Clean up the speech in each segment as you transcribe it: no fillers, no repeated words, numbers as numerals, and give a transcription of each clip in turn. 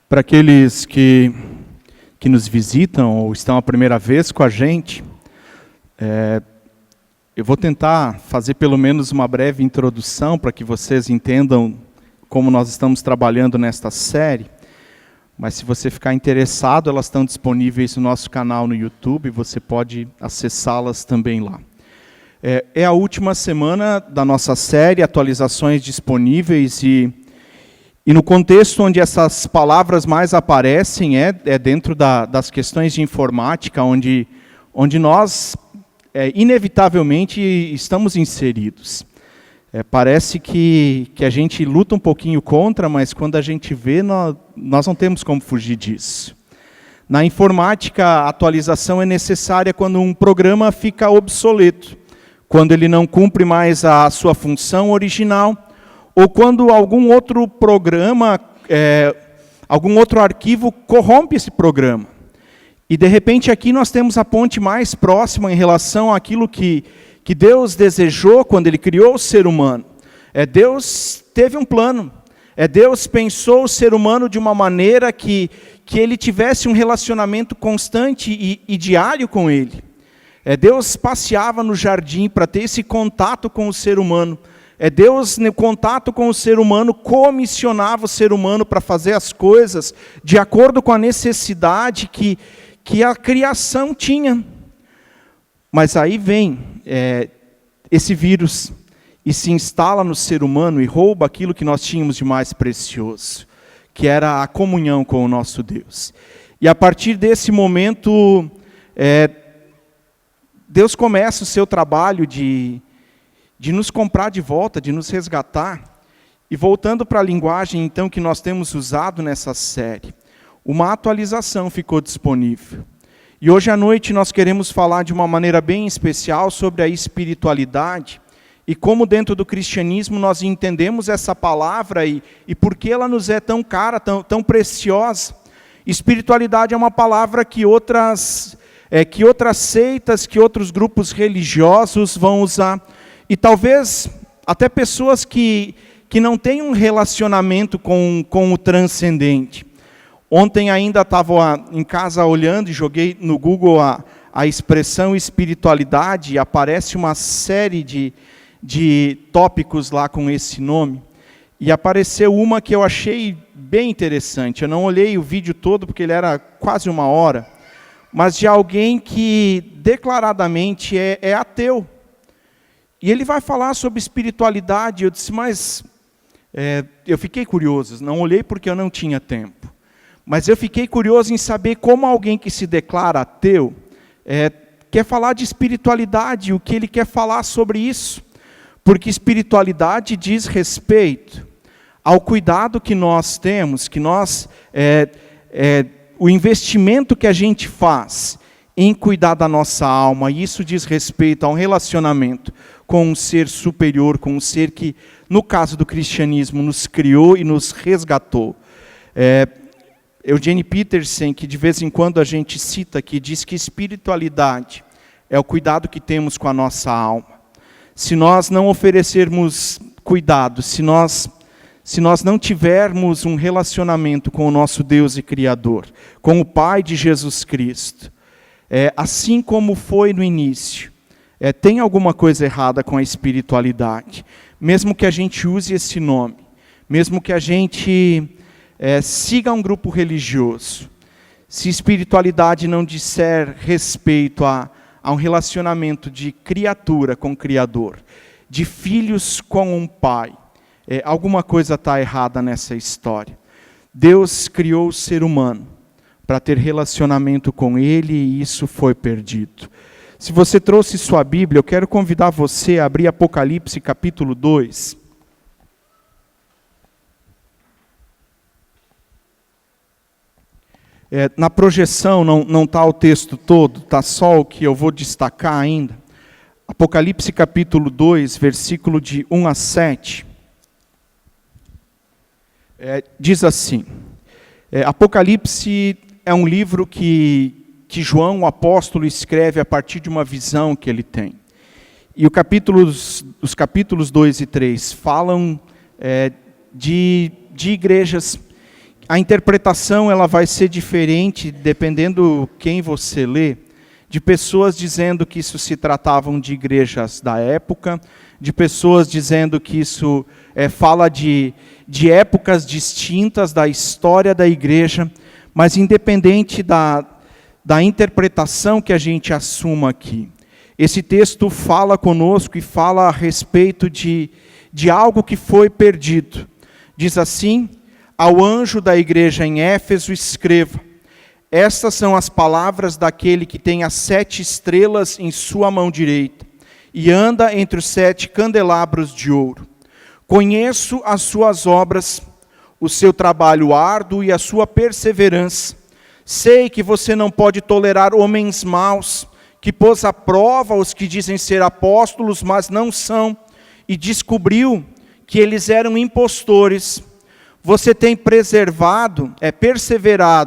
Para aqueles que nos visitam ou estão a primeira vez com a gente, eu vou tentar fazer pelo menos uma breve introdução para que vocês entendam como nós estamos trabalhando nesta série. Mas se você ficar interessado, elas estão disponíveis no nosso canal no YouTube, você pode acessá-las também lá. É a última semana da nossa série, atualizações disponíveis, e no contexto onde essas palavras mais aparecem é dentro das questões de informática, onde nós inevitavelmente estamos inseridos. Parece que a gente luta um pouquinho contra, mas quando a gente vê, nós não temos como fugir disso. Na informática, a atualização é necessária quando um programa fica obsoleto, quando ele não cumpre mais a sua função original, ou quando algum outro programa, algum outro arquivo corrompe esse programa. E de repente aqui nós temos a ponte mais próxima em relação àquilo que Deus desejou quando Ele criou o ser humano. Deus teve um plano. Deus pensou o ser humano de uma maneira que ele tivesse um relacionamento constante e diário com Ele. Deus passeava no jardim para ter esse contato com o ser humano. Deus, no contato com o ser humano, comissionava o ser humano para fazer as coisas de acordo com a necessidade que a criação tinha. Mas aí vem esse vírus e se instala no ser humano e rouba aquilo que nós tínhamos de mais precioso, que era a comunhão com o nosso Deus. E a partir desse momento, Deus começa o seu trabalho de nos comprar de volta, de nos resgatar. E voltando para a linguagem então que nós temos usado nessa série, uma atualização ficou disponível. E hoje à noite nós queremos falar de uma maneira bem especial sobre a espiritualidade e como dentro do cristianismo nós entendemos essa palavra e por que ela nos é tão cara, tão preciosa. Espiritualidade é uma palavra que outras seitas, que outros grupos religiosos vão usar. E talvez até pessoas que não têm um relacionamento com o transcendente. Ontem ainda estava em casa olhando e joguei no Google a expressão espiritualidade, e aparece uma série de tópicos lá com esse nome. E apareceu uma que eu achei bem interessante. Eu não olhei o vídeo todo porque ele era quase 1 hora, mas de alguém que declaradamente é ateu. E ele vai falar sobre espiritualidade. Eu disse, mas eu fiquei curioso, não olhei porque eu não tinha tempo. Mas eu fiquei curioso em saber como alguém que se declara ateu quer falar de espiritualidade, o que ele quer falar sobre isso. Porque espiritualidade diz respeito ao cuidado que nós temos, o investimento que a gente faz em cuidar da nossa alma. E isso diz respeito a um relacionamento com um ser superior, com um ser que, no caso do cristianismo, nos criou e nos resgatou. Eugene Peterson, que de vez em quando a gente cita aqui, diz que espiritualidade é o cuidado que temos com a nossa alma. Se nós não oferecermos cuidado, se nós não tivermos um relacionamento com o nosso Deus e Criador, com o Pai de Jesus Cristo, assim como foi no início, tem alguma coisa errada com a espiritualidade. Mesmo que a gente use esse nome, mesmo que a gente siga um grupo religioso, se espiritualidade não disser respeito a um relacionamento de criatura com o Criador, de filhos com um pai, alguma coisa está errada nessa história. Deus criou o ser humano para ter relacionamento com Ele, e isso foi perdido. Se você trouxe sua Bíblia, eu quero convidar você a abrir Apocalipse capítulo 2. Na projeção não está o texto todo, está só o que eu vou destacar ainda. Apocalipse capítulo 2, versículo de 1 a 7. Diz assim, Apocalipse é um livro que João, o apóstolo, escreve a partir de uma visão que ele tem. E os capítulos 2 e 3 falam de igrejas a interpretação ela vai ser diferente, dependendo quem você lê, de pessoas dizendo que isso se tratavam de igrejas da época, de pessoas dizendo que isso fala de épocas distintas da história da igreja, mas independente da interpretação que a gente assuma aqui, esse texto fala conosco e fala a respeito de algo que foi perdido. Diz assim: ao anjo da igreja em Éfeso escreva: estas são as palavras daquele que tem as 7 estrelas em sua mão direita e anda entre os 7 candelabros de ouro. Conheço as suas obras, o seu trabalho árduo e a sua perseverança. Sei que você não pode tolerar homens maus, que pôs à prova os que dizem ser apóstolos, mas não são, e descobriu que eles eram impostores. Você tem perseverado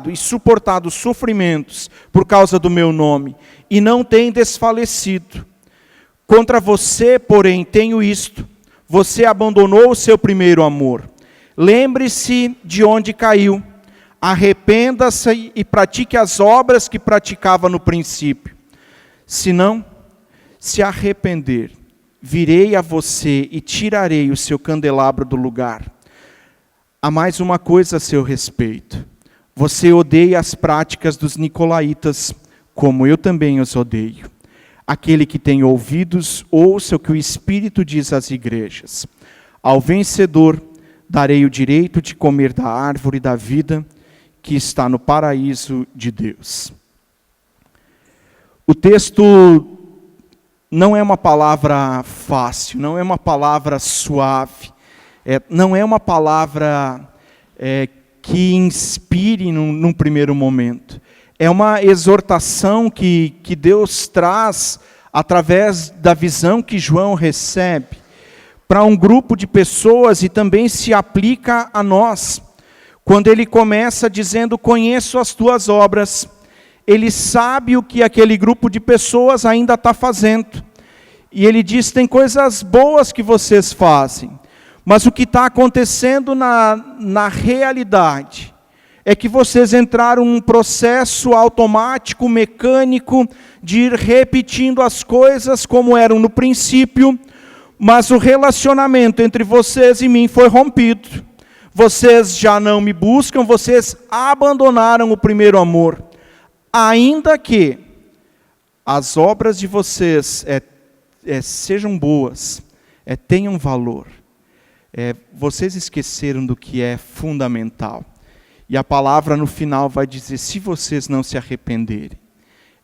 e suportado sofrimentos por causa do meu nome, e não tem desfalecido. Contra você, porém, tenho isto: você abandonou o seu primeiro amor. Lembre-se de onde caiu, arrependa-se e pratique as obras que praticava no princípio. Se não se arrepender, virei a você e tirarei o seu candelabro do lugar. Há mais uma coisa a seu respeito: você odeia as práticas dos nicolaítas, como eu também os odeio. Aquele que tem ouvidos, ouça o que o Espírito diz às igrejas. Ao vencedor, darei o direito de comer da árvore da vida, que está no paraíso de Deus. O texto não é uma palavra fácil, não é uma palavra suave, não é uma palavra que inspire num primeiro momento. É uma exortação que Deus traz através da visão que João recebe para um grupo de pessoas, e também se aplica a nós. Quando ele começa dizendo: conheço as tuas obras, ele sabe o que aquele grupo de pessoas ainda está fazendo. E ele diz: tem coisas boas que vocês fazem, mas o que está acontecendo na realidade é que vocês entraram num processo automático, mecânico, de ir repetindo as coisas como eram no princípio, mas o relacionamento entre vocês e mim foi rompido. Vocês já não me buscam, vocês abandonaram o primeiro amor. Ainda que as obras de vocês sejam boas, tenham valor, vocês esqueceram do que é fundamental. E a palavra no final vai dizer: se vocês não se arrependerem,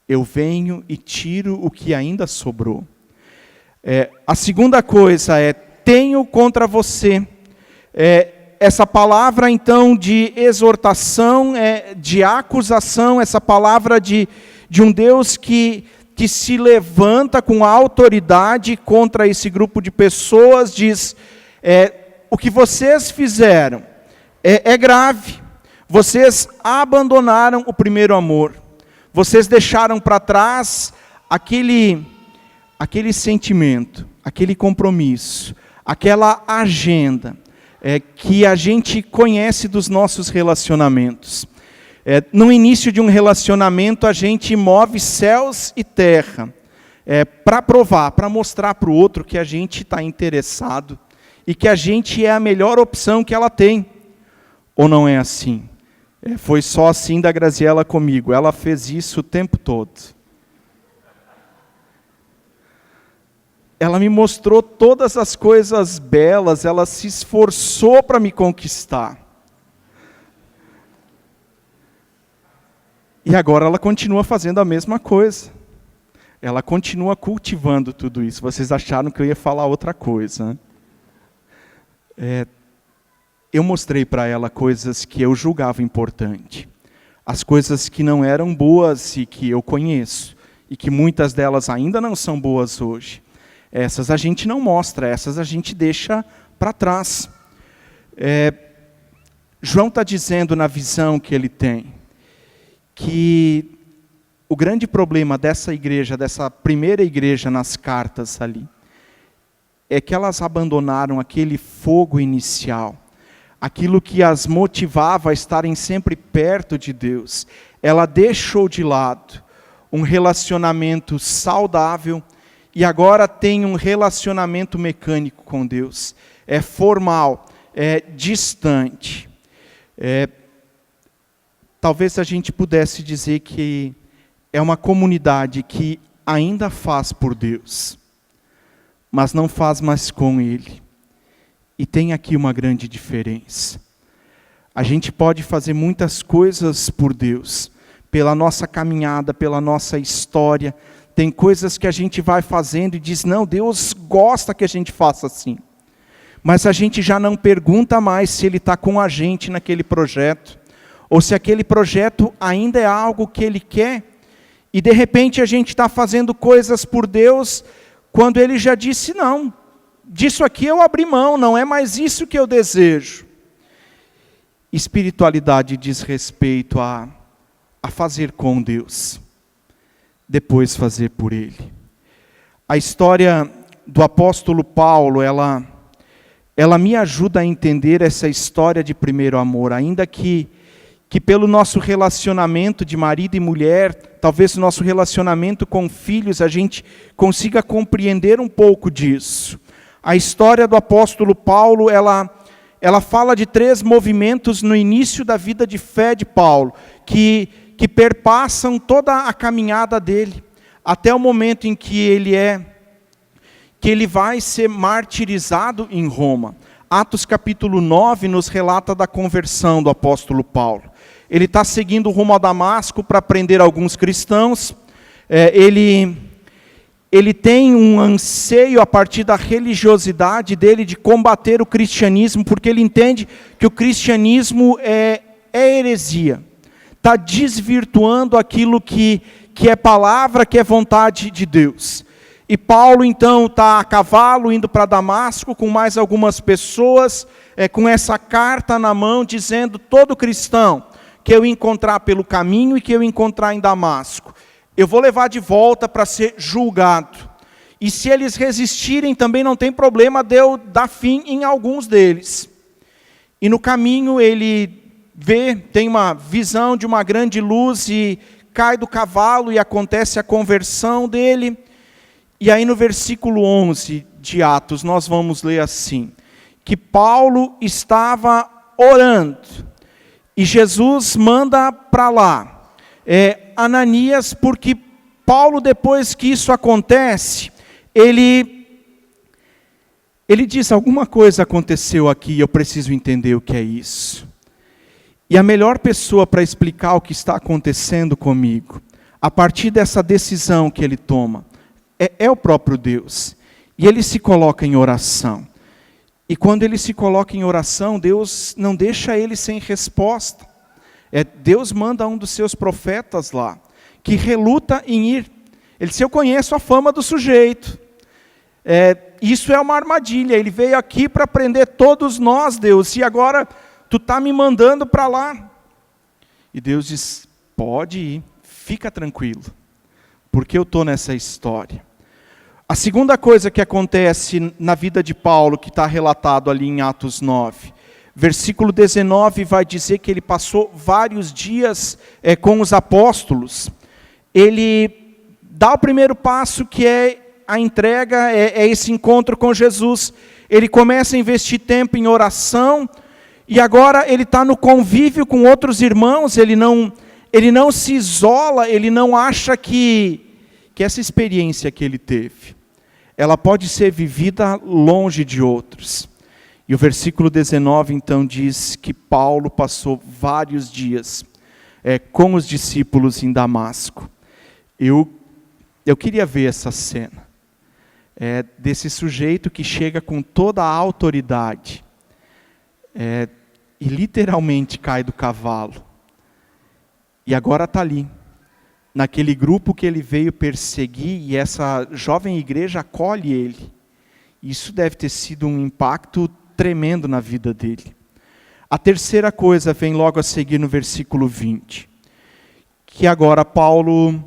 eu venho e tiro o que ainda sobrou. A segunda coisa tenho contra você. Essa palavra então de exortação, de acusação, essa palavra de um Deus que se levanta com autoridade contra esse grupo de pessoas, diz: o que vocês fizeram é grave. Vocês abandonaram o primeiro amor. Vocês deixaram para trás aquele sentimento, aquele compromisso, aquela agenda que a gente conhece dos nossos relacionamentos. No início de um relacionamento, a gente move céus e terra para provar, para mostrar para o outro que a gente está interessado e que a gente é a melhor opção que ela tem. Ou não é assim? Foi só assim da Graziela comigo. Ela fez isso o tempo todo. Ela me mostrou todas as coisas belas, ela se esforçou para me conquistar. E agora ela continua fazendo a mesma coisa. Ela continua cultivando tudo isso. Vocês acharam que eu ia falar outra coisa, né? Eu mostrei para ela coisas que eu julgava importante. As coisas que não eram boas e que eu conheço. E que muitas delas ainda não são boas hoje. Essas a gente não mostra, essas a gente deixa para trás. João está dizendo na visão que ele tem, que o grande problema dessa igreja, dessa primeira igreja nas cartas ali, é que elas abandonaram aquele fogo inicial, aquilo que as motivava a estarem sempre perto de Deus, ela deixou de lado um relacionamento saudável e agora tem um relacionamento mecânico com Deus. É formal, é distante. Talvez a gente pudesse dizer que é uma comunidade que ainda faz por Deus, mas não faz mais com Ele. E tem aqui uma grande diferença. A gente pode fazer muitas coisas por Deus, pela nossa caminhada, pela nossa história. Tem coisas que a gente vai fazendo e diz, não, Deus gosta que a gente faça assim. Mas a gente já não pergunta mais se Ele está com a gente naquele projeto, ou se aquele projeto ainda é algo que Ele quer. E de repente a gente está fazendo coisas por Deus, quando Ele já disse, não, disso aqui eu abri mão, não é mais isso que eu desejo. Espiritualidade diz respeito a fazer com Deus, depois fazer por Ele. A história do apóstolo Paulo, ela me ajuda a entender essa história de primeiro amor, ainda que pelo nosso relacionamento de marido e mulher, talvez o nosso relacionamento com filhos, a gente consiga compreender um pouco disso. A história do apóstolo Paulo, ela fala de 3 movimentos no início da vida de fé de Paulo, que perpassam toda a caminhada dele, até o momento em que ele vai ser martirizado em Roma. Atos capítulo 9 nos relata da conversão do apóstolo Paulo. Ele está seguindo rumo a Damasco para prender alguns cristãos. Ele tem um anseio a partir da religiosidade dele de combater o cristianismo, porque ele entende que o cristianismo é heresia. Está desvirtuando aquilo que é palavra, que é vontade de Deus. E Paulo então está a cavalo indo para Damasco com mais algumas pessoas, com essa carta na mão dizendo, todo cristão que eu encontrar pelo caminho e que eu encontrar em Damasco, eu vou levar de volta para ser julgado. E se eles resistirem também não tem problema de eu dar fim em alguns deles. E no caminho ele tem uma visão de uma grande luz e cai do cavalo e acontece a conversão dele. E aí no versículo 11 de Atos nós vamos ler assim, que Paulo estava orando e Jesus manda para lá Ananias, porque Paulo, depois que isso acontece, ele diz, alguma coisa aconteceu aqui, eu preciso entender o que é isso. E a melhor pessoa para explicar o que está acontecendo comigo, a partir dessa decisão que ele toma, é o próprio Deus. E ele se coloca em oração. E quando ele se coloca em oração, Deus não deixa ele sem resposta. Deus manda um dos seus profetas lá, que reluta em ir. Ele disse, eu conheço a fama do sujeito. Isso é uma armadilha, ele veio aqui para prender todos nós, Deus, e agora tu está me mandando para lá. E Deus diz, pode ir, fica tranquilo, porque eu estou nessa história. A segunda coisa que acontece na vida de Paulo, que está relatado ali em Atos 9, versículo 19 vai dizer que ele passou vários dias com os apóstolos. Ele dá o primeiro passo, que é a entrega, é esse encontro com Jesus. Ele começa a investir tempo em oração, e agora ele está no convívio com outros irmãos, ele não se isola, ele não acha que essa experiência que ele teve, ela pode ser vivida longe de outros. E o versículo 19 então diz que Paulo passou vários dias com os discípulos em Damasco. Eu queria ver essa cena, desse sujeito que chega com toda a autoridade, e literalmente cai do cavalo, e agora está ali, naquele grupo que ele veio perseguir, e essa jovem igreja acolhe ele. Isso deve ter sido um impacto tremendo na vida dele. A terceira coisa vem logo a seguir no versículo 20, que agora Paulo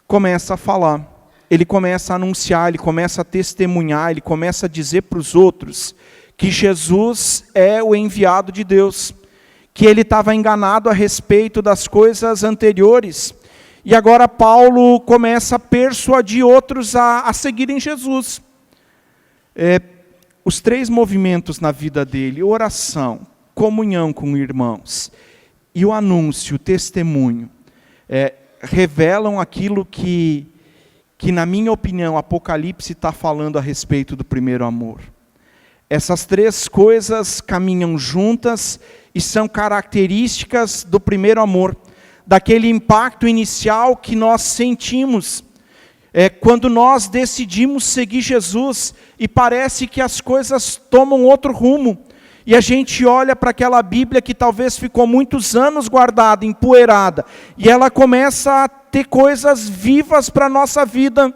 começa a falar, ele começa a anunciar, ele começa a testemunhar, ele começa a dizer para os outros que Jesus é o enviado de Deus, que ele estava enganado a respeito das coisas anteriores. E agora Paulo começa a persuadir outros a seguirem Jesus. Os 3 movimentos na vida dele: oração, comunhão com irmãos e o anúncio, o testemunho, revelam aquilo que na minha opinião, Apocalipse está falando a respeito do primeiro amor. Essas 3 coisas caminham juntas e são características do primeiro amor, daquele impacto inicial que nós sentimos quando nós decidimos seguir Jesus e parece que as coisas tomam outro rumo. E a gente olha para aquela Bíblia que talvez ficou muitos anos guardada, empoeirada, e ela começa a ter coisas vivas para a nossa vida.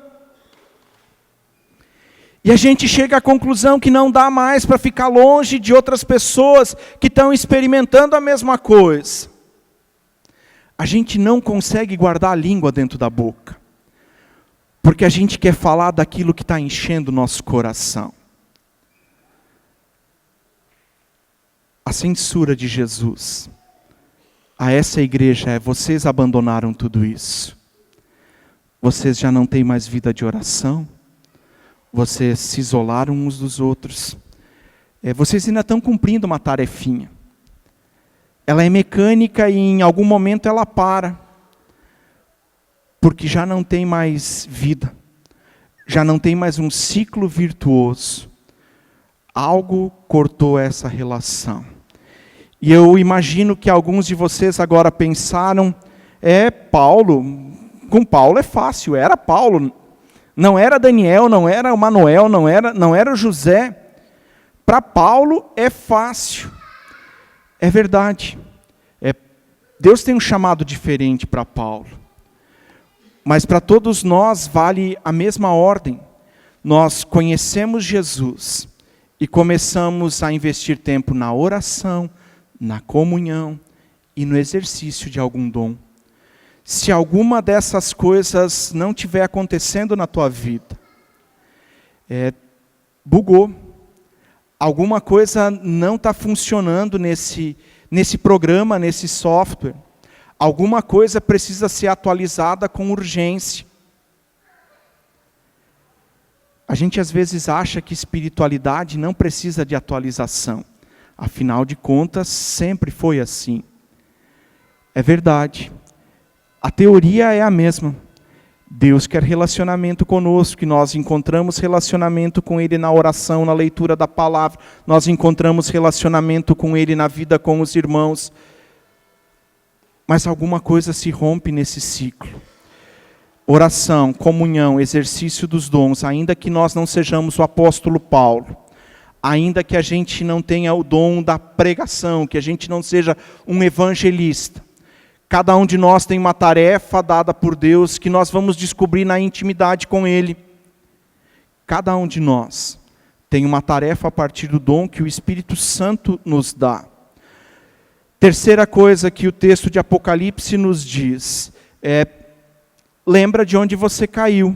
E a gente chega à conclusão que não dá mais para ficar longe de outras pessoas que estão experimentando a mesma coisa. A gente não consegue guardar a língua dentro da boca, porque a gente quer falar daquilo que está enchendo o nosso coração. A censura de Jesus a essa igreja é: vocês abandonaram tudo isso. Vocês já não têm mais vida de oração. Vocês se isolaram uns dos outros. Vocês ainda estão cumprindo uma tarefinha. Ela é mecânica e em algum momento ela para. Porque já não tem mais vida. Já não tem mais um ciclo virtuoso. Algo cortou essa relação. E eu imagino que alguns de vocês agora pensaram: Paulo, com Paulo é fácil, era Paulo. Não era Daniel, não era o Manuel, não era o José. Para Paulo é fácil. É verdade. Deus tem um chamado diferente para Paulo. Mas para todos nós vale a mesma ordem. Nós conhecemos Jesus e começamos a investir tempo na oração, na comunhão e no exercício de algum dom. Se alguma dessas coisas não estiver acontecendo na tua vida, bugou. Alguma coisa não está funcionando nesse programa, nesse software. Alguma coisa precisa ser atualizada com urgência. A gente às vezes acha que espiritualidade não precisa de atualização. Afinal de contas, sempre foi assim. É verdade. A teoria é a mesma. Deus quer relacionamento conosco, que nós encontramos relacionamento com Ele na oração, na leitura da palavra. Nós encontramos relacionamento com Ele na vida com os irmãos. Mas alguma coisa se rompe nesse ciclo. Oração, comunhão, exercício dos dons, ainda que nós não sejamos o apóstolo Paulo, ainda que a gente não tenha o dom da pregação, que a gente não seja um evangelista, cada um de nós tem uma tarefa dada por Deus que nós vamos descobrir na intimidade com Ele. Cada um de nós tem uma tarefa a partir do dom que o Espírito Santo nos dá. Terceira coisa que o texto de Apocalipse nos diz lembra de onde você caiu,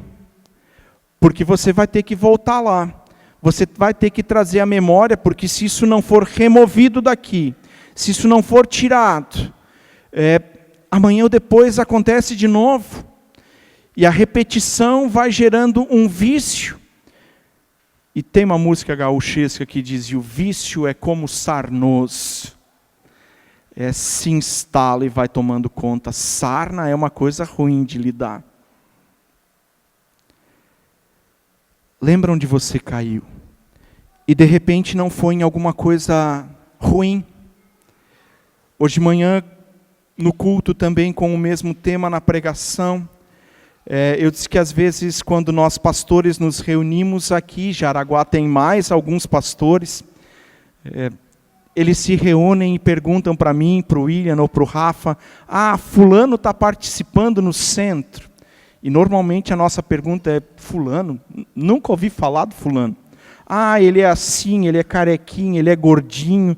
porque você vai ter que voltar lá. Você vai ter que trazer a memória, porque se isso não for removido daqui, se isso não for tirado, amanhã ou depois acontece de novo. E a repetição vai gerando um vício. E tem uma música gaúchesca que dizia: o vício é como sarnoso. Se instala e vai tomando conta. Sarna é uma coisa ruim de lidar. Lembra onde você caiu. E de repente não foi em alguma coisa ruim. Hoje de manhã, no culto também com o mesmo tema na pregação, eu disse que às vezes quando nós pastores nos reunimos aqui, Jaraguá tem mais alguns pastores, eles se reúnem e perguntam para mim, para o William ou para o Rafa: fulano está participando no centro. E normalmente a nossa pergunta é: fulano? Nunca ouvi falar do fulano. Ele é assim, ele é carequinho, ele é gordinho.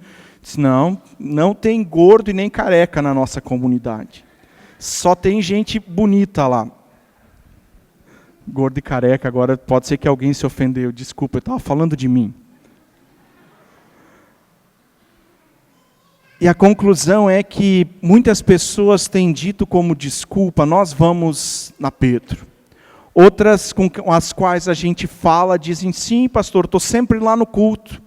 Não tem gordo e nem careca na nossa comunidade. Só tem gente bonita lá. Gordo e careca, agora pode ser que alguém se ofendeu. Desculpa, eu estava falando de mim. E a conclusão é que muitas pessoas têm dito como desculpa, nós vamos na Pedro. Outras com as quais a gente fala dizem, sim pastor, estou sempre lá no culto.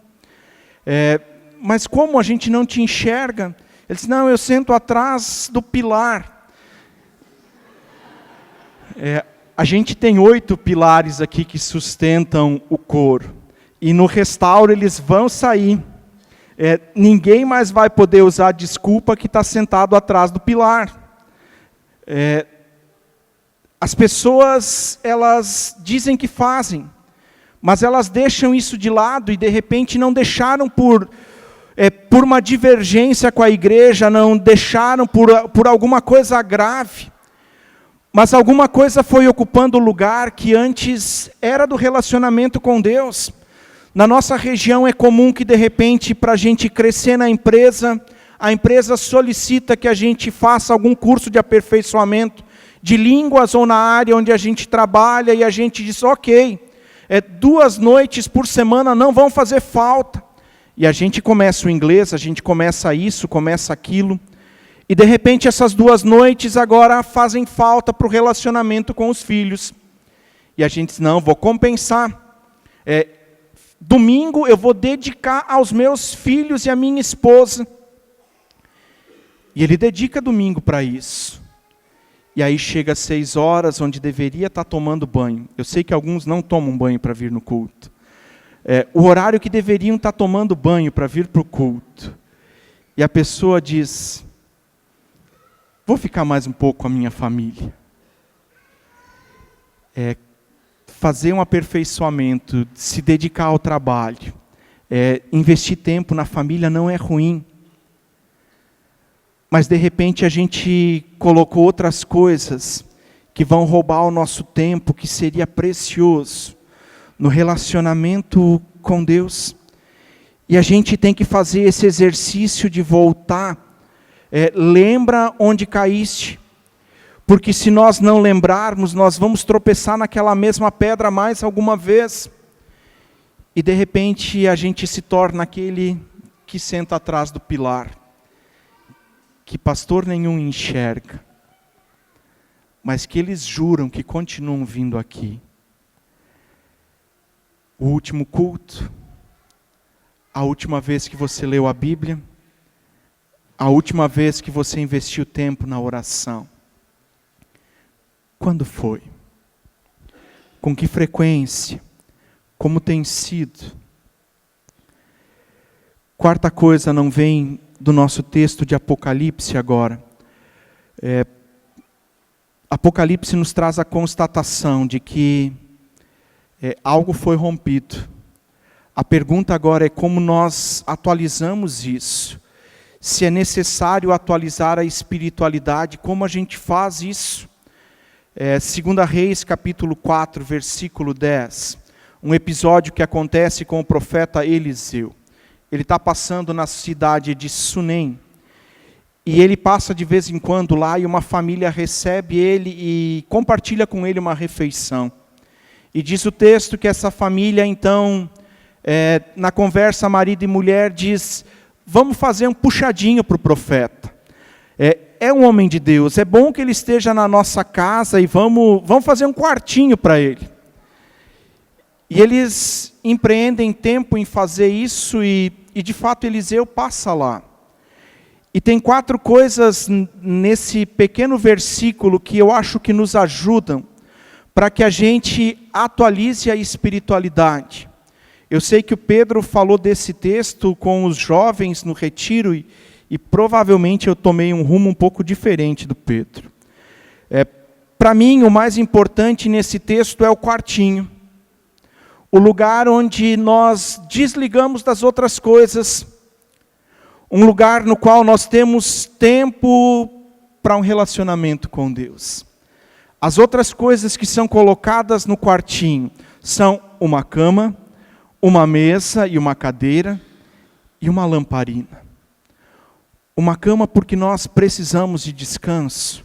Mas como a gente não te enxerga? Ele diz, não, eu sento atrás do pilar. A gente tem 8 pilares aqui que sustentam o coro. E no restauro eles vão sair. Ninguém mais vai poder usar a desculpa que está sentado atrás do pilar. As pessoas, elas dizem que fazem, mas elas deixam isso de lado e de repente não deixaram por uma divergência com a igreja, não deixaram por alguma coisa grave, mas alguma coisa foi ocupando o lugar que antes era do relacionamento com Deus. Na nossa região é comum que de repente para a gente crescer na empresa, a empresa solicita que a gente faça algum curso de aperfeiçoamento de línguas ou na área onde a gente trabalha e a gente diz, ok, 2 noites por semana não vão fazer falta. E a gente começa o inglês, a gente começa isso, começa aquilo, e de repente essas 2 noites agora fazem falta para o relacionamento com os filhos. E a gente diz, não, vou compensar. Domingo eu vou dedicar aos meus filhos e à minha esposa. E ele dedica domingo para isso. E aí chega às 6 horas, onde deveria estar tomando banho. Eu sei que alguns não tomam banho para vir no culto. O horário que deveriam estar tomando banho para vir para o culto. E a pessoa diz, vou ficar mais um pouco com a minha família. Fazer um aperfeiçoamento, se dedicar ao trabalho, investir tempo na família não é ruim. Mas de repente a gente colocou outras coisas que vão roubar o nosso tempo, que seria precioso, no relacionamento com Deus. E a gente tem que fazer esse exercício de voltar. Lembra onde caíste. Porque se nós não lembrarmos, nós vamos tropeçar naquela mesma pedra mais alguma vez. E de repente a gente se torna aquele que senta atrás do pilar, que pastor nenhum enxerga, mas que eles juram que continuam vindo aqui. O último culto, a última vez que você leu a Bíblia, a última vez que você investiu tempo na oração. Quando foi? Com que frequência? Como tem sido? Quarta coisa, não vem do nosso texto de Apocalipse agora. Apocalipse nos traz a constatação de que algo foi rompido. A pergunta agora é como nós atualizamos isso. Se é necessário atualizar a espiritualidade, como a gente faz isso? 2 Reis, capítulo 4, versículo 10. Um episódio que acontece com o profeta Eliseu. Ele está passando na cidade de Sunem. E ele passa de vez em quando lá e uma família recebe ele e compartilha com ele uma refeição. E diz o texto que essa família, então, na conversa marido e mulher, diz, vamos fazer um puxadinho para o profeta. É um homem de Deus, é bom que ele esteja na nossa casa e vamos fazer um quartinho para ele. E eles empreendem tempo em fazer isso e de fato Eliseu passa lá. E tem 4 coisas nesse pequeno versículo que eu acho que nos ajudam para que a gente atualize a espiritualidade. Eu sei que o Pedro falou desse texto com os jovens no retiro e provavelmente eu tomei um rumo um pouco diferente do Pedro. Para mim, o mais importante nesse texto é o quartinho. O lugar onde nós desligamos das outras coisas. Um lugar no qual nós temos tempo para um relacionamento com Deus. As outras coisas que são colocadas no quartinho são uma cama, uma mesa e uma cadeira e uma lamparina. Uma cama porque nós precisamos de descanso.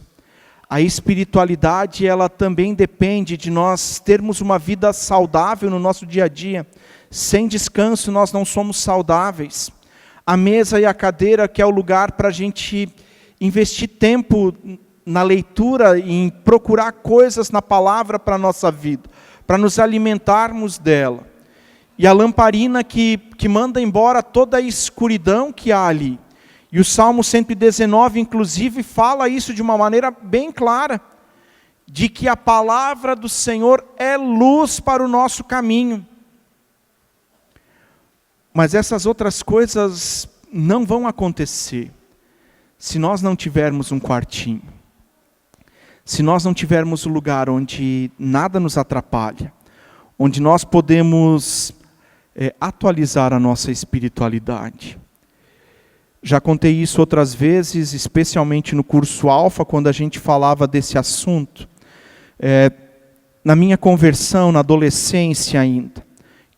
A espiritualidade, ela também depende de nós termos uma vida saudável no nosso dia a dia. Sem descanso nós não somos saudáveis. A mesa e a cadeira, que é o lugar para a gente investir tempo na leitura e em procurar coisas na palavra para a nossa vida, para nos alimentarmos dela. E a lamparina que manda embora toda a escuridão que há ali. E o Salmo 119, inclusive, fala isso de uma maneira bem clara, de que a palavra do Senhor é luz para o nosso caminho. Mas essas outras coisas não vão acontecer se nós não tivermos um quartinho. Se nós não tivermos um lugar onde nada nos atrapalha, onde nós podemos atualizar a nossa espiritualidade. Já contei isso outras vezes, especialmente no curso Alfa, quando a gente falava desse assunto. Na minha conversão, na adolescência ainda,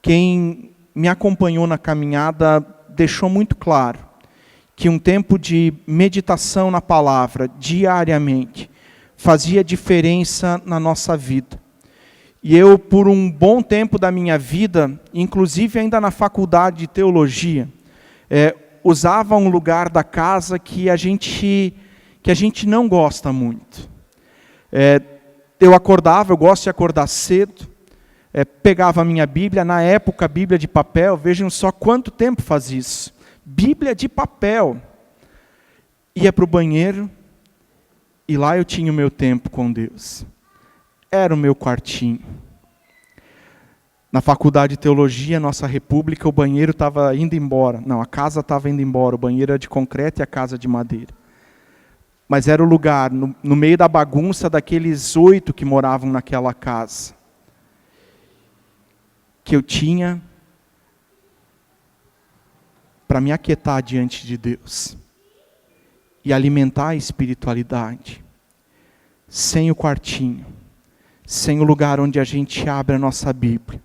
quem me acompanhou na caminhada deixou muito claro que um tempo de meditação na palavra, diariamente, fazia diferença na nossa vida. E eu, por um bom tempo da minha vida, inclusive ainda na faculdade de teologia, usava um lugar da casa que a gente não gosta muito. Eu gosto de acordar cedo, pegava a minha Bíblia, na época a Bíblia de papel, vejam só quanto tempo faz isso. Bíblia de papel. Ia para o banheiro, e lá eu tinha o meu tempo com Deus. Era o meu quartinho. Na faculdade de teologia, nossa república, o banheiro estava indo embora. Não, a casa estava indo embora. O banheiro era de concreto e a casa de madeira. Mas era o lugar, no meio da bagunça daqueles 8 que moravam naquela casa, que eu tinha para me aquietar diante de Deus e alimentar a espiritualidade. Sem o quartinho, sem o lugar onde a gente abre a nossa Bíblia,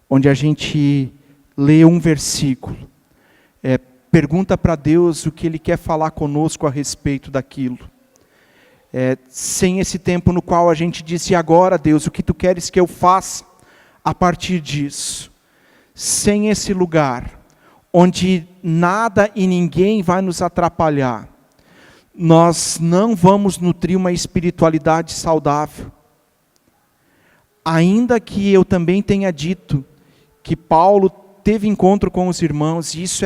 onde a gente lê um versículo, pergunta para Deus o que Ele quer falar conosco a respeito daquilo. Sem esse tempo no qual a gente diz, e agora, Deus, o que Tu queres que eu faça a partir disso? Sem esse lugar, onde nada e ninguém vai nos atrapalhar, nós não vamos nutrir uma espiritualidade saudável. Ainda que eu também tenha dito que Paulo teve encontro com os irmãos, e isso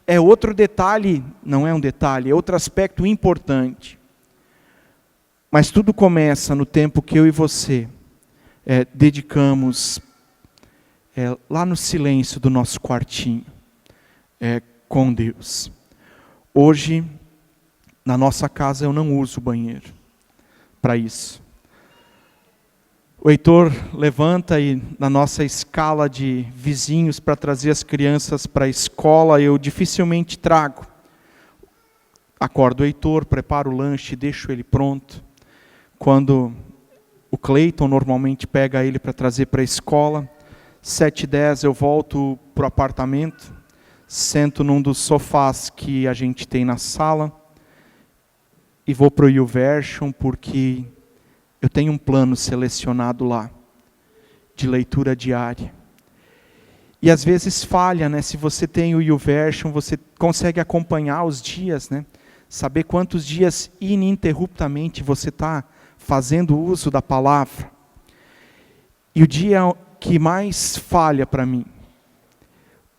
é outro detalhe, não é um detalhe, é outro aspecto importante. Mas tudo começa no tempo que eu e você dedicamos lá no silêncio do nosso quartinho, com Deus. Hoje, na nossa casa, eu não uso o banheiro para isso. O Heitor levanta e na nossa escala de vizinhos para trazer as crianças para a escola, eu dificilmente trago. Acordo o Heitor, preparo o lanche, deixo ele pronto. Quando o Cleiton normalmente pega ele para trazer para a escola, 7h10 eu volto para o apartamento, sento num dos sofás que a gente tem na sala e vou para o YouVersion porque eu tenho um plano selecionado lá, de leitura diária. E às vezes falha, né? Se você tem o YouVersion, você consegue acompanhar os dias, né? Saber quantos dias ininterruptamente você está fazendo uso da palavra. E o dia que mais falha para mim,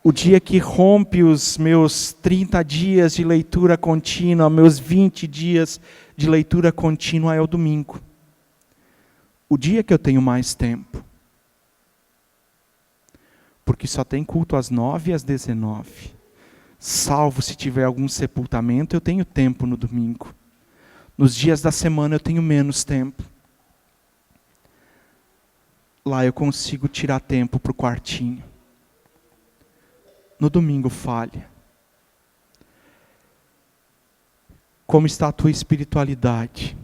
o dia que rompe os meus 30 dias de leitura contínua, meus 20 dias de leitura contínua é o domingo. O dia que eu tenho mais tempo. Porque só tem culto às 9 e às 19. Salvo se tiver algum sepultamento, eu tenho tempo no domingo. Nos dias da semana eu tenho menos tempo. Lá eu consigo tirar tempo para o quartinho. No domingo falha. Como está a tua espiritualidade?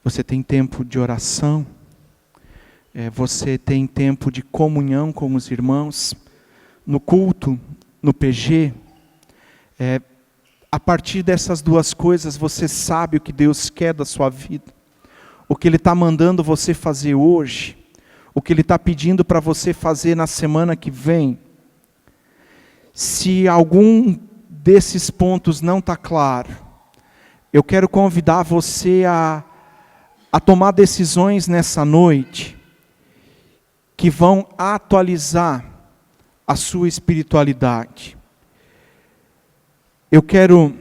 Você tem tempo de oração? Você tem tempo de comunhão com os irmãos? No culto, no PG? A partir dessas duas coisas, você sabe o que Deus quer da sua vida? O que Ele está mandando você fazer hoje? O que Ele está pedindo para você fazer na semana que vem? Se algum desses pontos não está claro, eu quero convidar você a tomar decisões nessa noite que vão atualizar a sua espiritualidade. Eu quero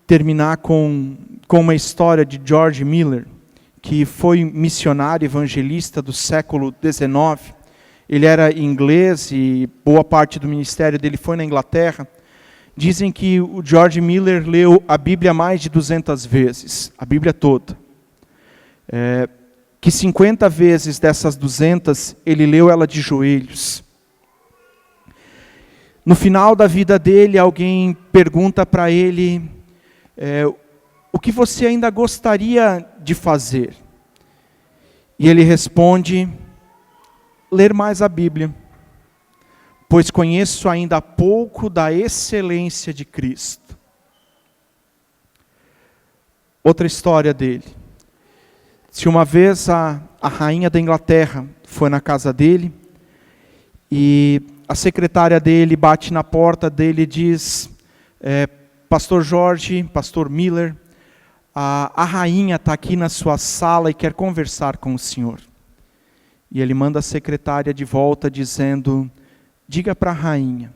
terminar com uma história de George Miller, que foi missionário evangelista do século XIX. Ele era inglês e boa parte do ministério dele foi na Inglaterra. Dizem que o George Miller leu a Bíblia mais de 200 vezes, a Bíblia toda. Que 50 vezes dessas 200 ele leu ela de joelhos. No final da vida dele, alguém pergunta para ele, o que você ainda gostaria de fazer? E ele responde, ler mais a Bíblia, pois conheço ainda pouco da excelência de Cristo. Outra história dele. Se uma vez a rainha da Inglaterra foi na casa dele, e a secretária dele bate na porta dele e diz, Pastor Jorge, Pastor Miller, a rainha está aqui na sua sala e quer conversar com o senhor. E ele manda a secretária de volta dizendo, diga para a rainha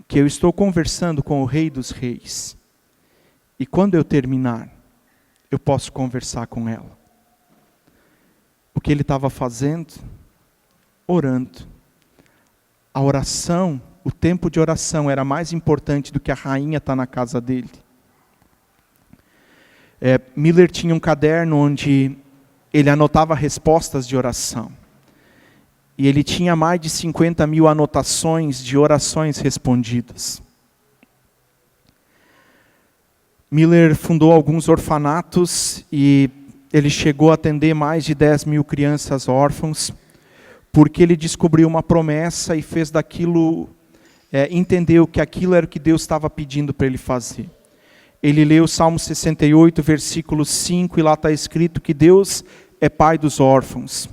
que eu estou conversando com o Rei dos Reis. E quando eu terminar, eu posso conversar com ela. O que ele estava fazendo? Orando. A oração, o tempo de oração era mais importante do que a rainha estar na casa dele. Miller tinha um caderno onde ele anotava respostas de oração. E ele tinha mais de 50 mil anotações de orações respondidas. Miller fundou alguns orfanatos e ele chegou a atender mais de 10 mil crianças órfãos, porque ele descobriu uma promessa e fez daquilo, entendeu que aquilo era o que Deus estava pedindo para ele fazer. Ele leu o Salmo 68, versículo 5, e lá está escrito que Deus é pai dos órfãos.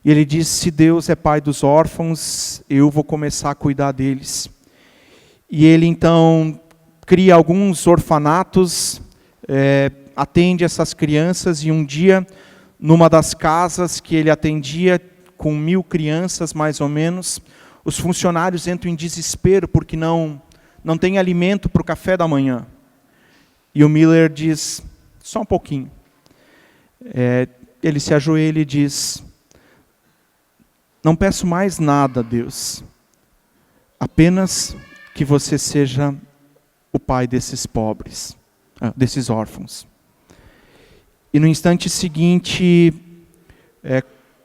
E ele disse, se Deus é pai dos órfãos, eu vou começar a cuidar deles. E ele então cria alguns orfanatos, atende essas crianças, e um dia, numa das casas que ele atendia, com 1000 crianças mais ou menos, os funcionários entram em desespero, porque não tem alimento para o café da manhã. E o Miller diz, só um pouquinho. Ele se ajoelha e diz, não peço mais nada, Deus, apenas que você seja o pai desses pobres, desses órfãos. E no instante seguinte,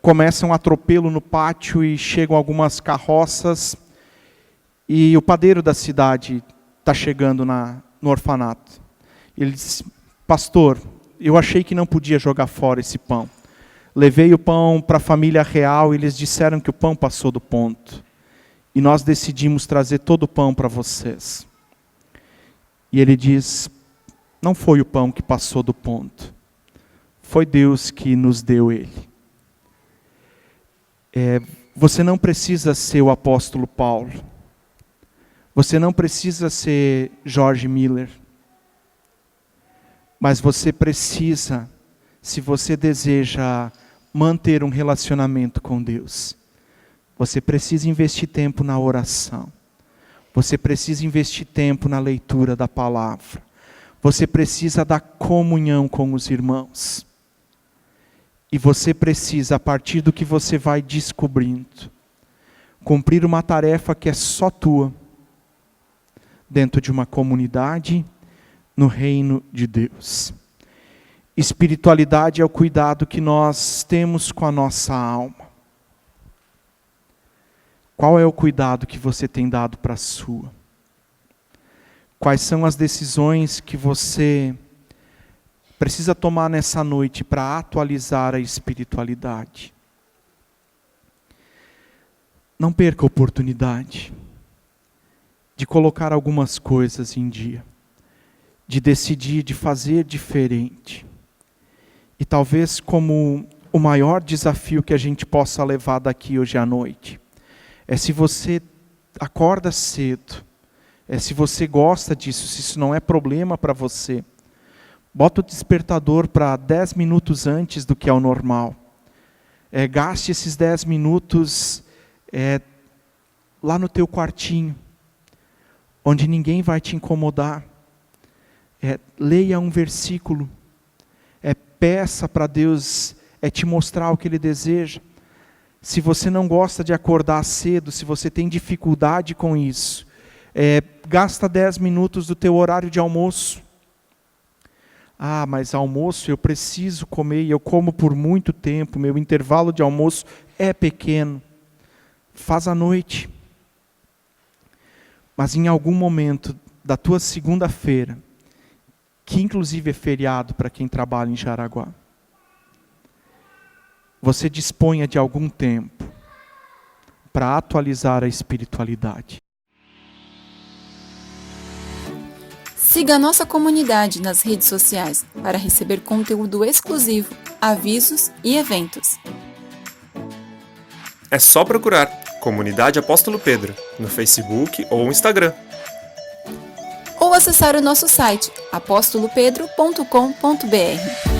começa um atropelo no pátio e chegam algumas carroças, e o padeiro da cidade está chegando no orfanato. Ele diz, pastor, eu achei que não podia jogar fora esse pão. Levei o pão para a família real e eles disseram que o pão passou do ponto. E nós decidimos trazer todo o pão para vocês. E ele diz, não foi o pão que passou do ponto. Foi Deus que nos deu ele. Você não precisa ser o apóstolo Paulo. Você não precisa ser George Miller. Mas você precisa, se você deseja manter um relacionamento com Deus, você precisa investir tempo na oração. Você precisa investir tempo na leitura da palavra. Você precisa da comunhão com os irmãos. E você precisa, a partir do que você vai descobrindo, cumprir uma tarefa que é só tua, dentro de uma comunidade, no reino de Deus. Espiritualidade é o cuidado que nós temos com a nossa alma. Qual é o cuidado que você tem dado para a sua? Quais são as decisões que você precisa tomar nessa noite para atualizar a espiritualidade? Não perca a oportunidade de colocar algumas coisas em dia, de decidir, de fazer diferente. E talvez como o maior desafio que a gente possa levar daqui hoje à noite, é se você acorda cedo Se você gosta disso, se isso não é problema para você, bota o despertador para 10 minutos antes do que é o normal. Gaste esses 10 minutos lá no teu quartinho, onde ninguém vai te incomodar. Leia um versículo. Peça para Deus te mostrar o que Ele deseja. Se você não gosta de acordar cedo, se você tem dificuldade com isso, gasta 10 minutos do teu horário de almoço. Mas almoço eu preciso comer e eu como por muito tempo, meu intervalo de almoço é pequeno. Faz à noite. Mas em algum momento da tua segunda-feira, que inclusive é feriado para quem trabalha em Jaraguá, você disponha de algum tempo para atualizar a espiritualidade. Siga a nossa comunidade nas redes sociais para receber conteúdo exclusivo, avisos e eventos. É só procurar Comunidade Apóstolo Pedro no Facebook ou Instagram. Ou acessar o nosso site apostolopedro.com.br.